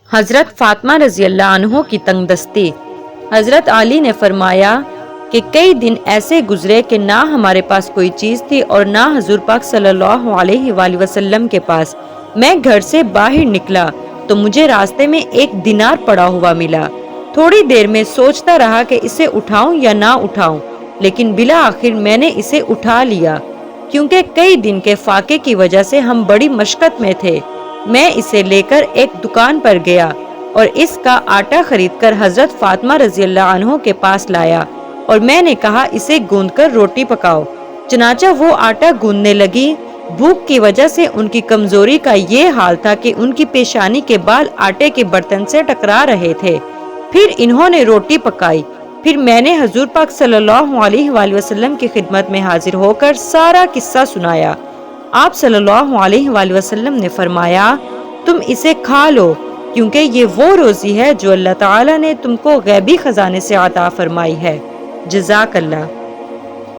حضرت فاطمہ رضی اللہ عنہ کی تنگ دستی۔ حضرت علی نے فرمایا کہ کئی دن ایسے گزرے کہ نہ ہمارے پاس کوئی چیز تھی اور نہ حضور پاک صلی اللہ علیہ وآلہ وسلم کے پاس۔ میں گھر سے باہر نکلا تو مجھے راستے میں ایک دینار پڑا ہوا ملا۔ تھوڑی دیر میں سوچتا رہا کہ اسے اٹھاؤں یا نہ اٹھاؤں، لیکن بالآخر میں نے اسے اٹھا لیا، کیونکہ کئی دن کے فاقے کی وجہ سے ہم بڑی مشقت میں تھے۔ میں اسے لے کر ایک دکان پر گیا اور اس کا آٹا خرید کر حضرت فاطمہ رضی اللہ عنہ کے پاس لایا اور میں نے کہا اسے گوندھ کر روٹی پکاؤ۔ چنانچہ وہ آٹا گوندنے لگی۔ بھوک کی وجہ سے ان کی کمزوری کا یہ حال تھا کہ ان کی پیشانی کے بال آٹے کے برتن سے ٹکرا رہے تھے۔ پھر انہوں نے روٹی پکائی۔ پھر میں نے حضور پاک صلی اللہ علیہ وآلہ وسلم کی خدمت میں حاضر ہو کر سارا قصہ سنایا۔ آپ صلی اللہ علیہ وآلہ وسلم نے فرمایا، تم اسے کھا لو، کیونکہ یہ وہ روزی ہے جو اللہ تعالیٰ نے تم کو غیبی خزانے سے عطا فرمائی ہے۔ جزاک اللہ۔